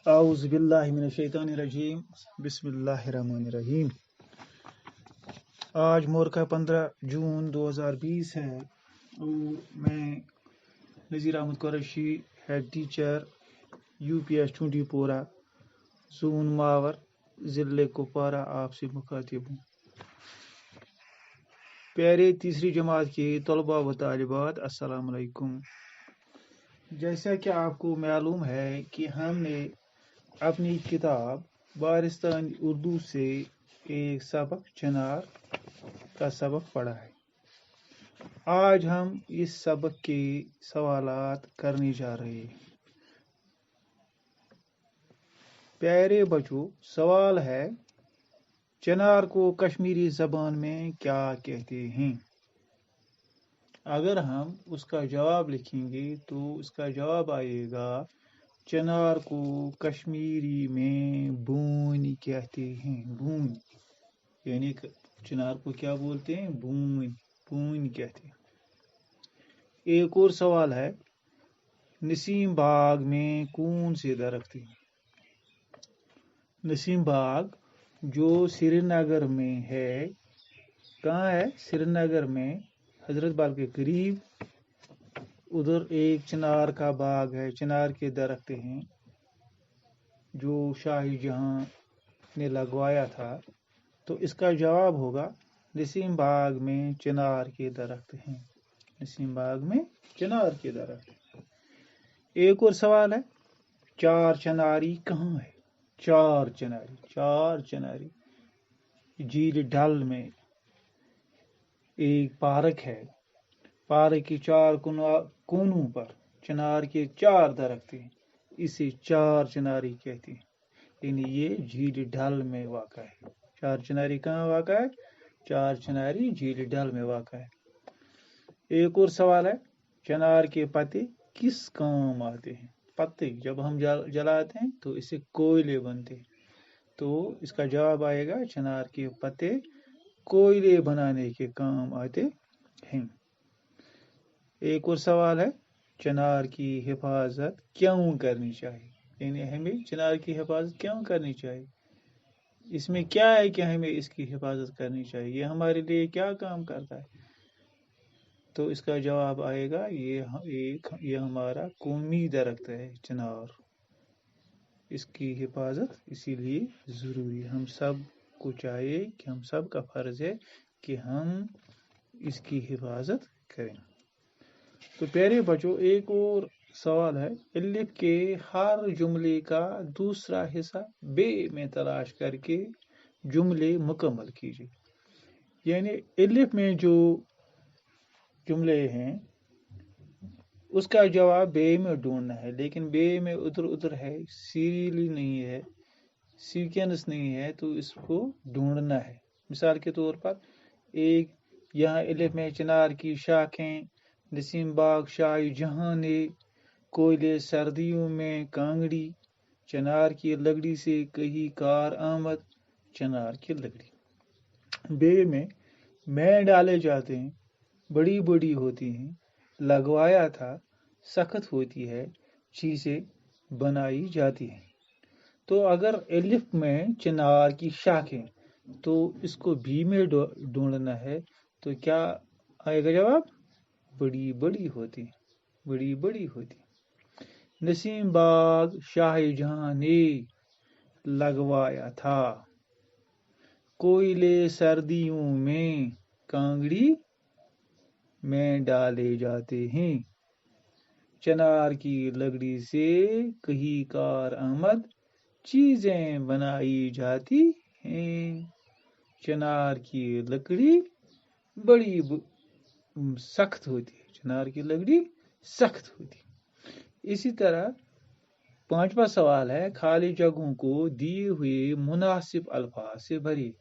اعوذ باللہ من الشیطان الرجیم بسم اللہ الرحمن الرحیم۔ آج مورکہ 15 جون 2020 ہے اور میں Nazir Ahmad Qureshi head teacher UPS Tuntipora zone Mawar ضلع کپوارہ آپ سے مخاطب ہوں۔ پیارے تیسری جماعت کے طلباء و طالبات السلام علیکم۔ جیسا کہ آپ کو معلوم ہے کہ ہم نے اپنی کتاب بارستان اردو سے ایک سبق چنار کا سبق پڑھا ہے۔ آج ہم اس سبق کے سوالات کرنے جا رہے ہیں۔ پیارے بچوں، سوال ہے چنار کو کشمیری زبان میں کیا کہتے ہیں؟ اگر ہم اس کا جواب لکھیں گے تو اس کا جواب آئے گا چنار کو کشمیری میں بون کہتے ہیں۔ بون یعنی چنار کو کیا بولتے ہیں؟ بون کہتے ہیں۔ ایک اور سوال ہے نسیم باغ میں کون سے درخت ہیں؟ نسیم باغ جو سری نگر میں ہے، کہاں ہے؟ سری نگر میں حضرت بال کے قریب، ادھر ایک چنار کا باغ ہے، چنار کے درخت ہیں جو شاہ جہاں نے لگوایا تھا۔ تو اس کا جواب ہوگا نسیم باغ میں چنار کے درخت ہیں۔ نسیم باغ میں چنار کے درخت۔ ایک اور سوال ہے چار چناری کہاں ہے؟ چار چناری جھیل ڈل میں ایک پارک ہے۔ پارک کے چار کونوں پر چنار کے 4 درخت ہیں، اسے چار چناری کہتے ہیں۔ یعنی یہ جھیل ڈل میں واقع ہے۔ چار چناری کہاں واقع ہے؟ چار چناری جھیل ڈل میں واقع ہے۔ ایک اور سوال ہے چنار کے پتے کس کام آتے ہیں؟ پتے جب ہم جلاتے ہیں تو اس سے کوئلے بنتے ہیں۔ تو اس کا جواب آئے گا چنار کے پتے کوئلے بنانے کے کام آتے ہیں۔ ایک اور سوال ہے چنار کی حفاظت کیوں کرنی چاہیے؟ یعنی ہمیں چنار کی حفاظت کیوں کرنی چاہیے؟ اس میں کیا ہے کہ ہمیں اس کی حفاظت کرنی چاہیے؟ یہ ہمارے لیے کیا کام کرتا ہے؟ تو اس کا جواب آئے گا یہ ہمارا قومی درخت ہے چنار، اس کی حفاظت اسی لیے ضروری ہے۔ ہم سب کو چاہیے کہ ہم سب کا فرض ہے کہ ہم اس کی حفاظت کریں۔ تو پیارے بچوں، ایک اور سوال ہے الف کے ہر جملے کا دوسرا حصہ بے میں تلاش کر کے جملے مکمل کیجیے۔ یعنی الف میں جو جملے ہیں اس کا جواب بے میں ڈھونڈنا ہے، لیکن بے میں ادھر ہے، سیریلی نہیں ہے، سیکوینس نہیں ہے، تو اس کو ڈھونڈنا ہے۔ مثال کے طور پر ایک یہاں الف میں چنار کی شاخیں، نسیم باغ شاہ جہاں نے، کوئلے سردیوں میں کانگڑی، چنار کی لکڑی سے کہیں کار آمد، چنار کی لکڑی۔ بے میں ڈالے جاتے ہیں، بڑی بڑی ہوتی ہیں، لگوایا تھا، سخت ہوتی ہے، چیزیں بنائی جاتی ہیں۔ تو اگر الف میں چنار کی شاخیں تو اس کو بھی میں ڈھونڈنا ہے، تو کیا آئے گا جواب؟ بڑی بڑی ہوتی، بڑی بڑی ہوتی۔ نسیم باغ شاہ جہاں نے لگوایا تھا، کوئلے سردیوں میں کانگڑی میں ڈالے جاتے ہیں، چنار کی لکڑی سے کہیں کار آمد، چیزیں بنائی جاتی ہیں۔ چنار کی لکڑی بڑی سخت ہوتی ہے، چنار کی لکڑی سخت ہوتی۔ اسی طرح 5واں سوال ہے خالی جگہوں کو دیے ہوئے مناسب الفاظ سے بھری۔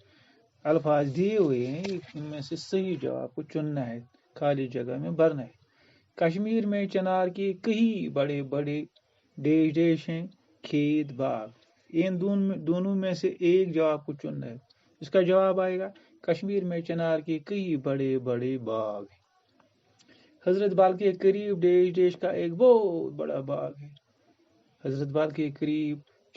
الفاظ دیے ہوئے ہیں، ان میں سے صحیح جواب کو چننا ہے، خالی جگہ میں بھرنا ہے۔ کشمیر میں چنار کے کئی بڑے بڑے ڈیش ہیں، کھیت باغ۔ ان دونوں میں سے ایک جواب کو چننا ہے۔ اس کا جواب آئے گا کشمیر میں چنار کے کئی بڑے بڑے باغ ہیں۔ حضرت بال کے قریب ڈیش کا ایک بہت بڑا باغ ہے۔ حضرت بال کے قریب